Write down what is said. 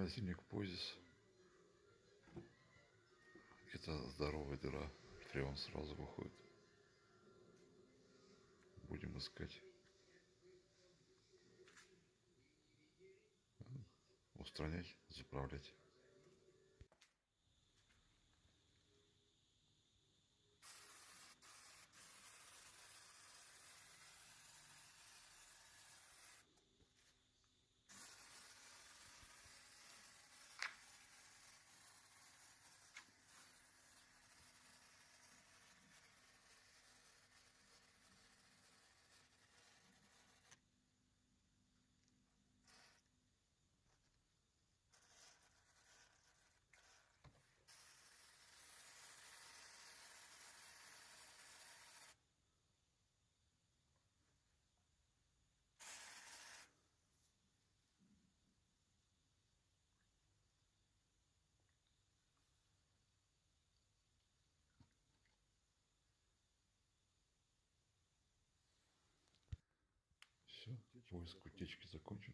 Морозильник Позис. Это здоровая дыра. Фреон сразу выходит. Будем искать. Устранять, заправлять. Все, поиск утечки закончен.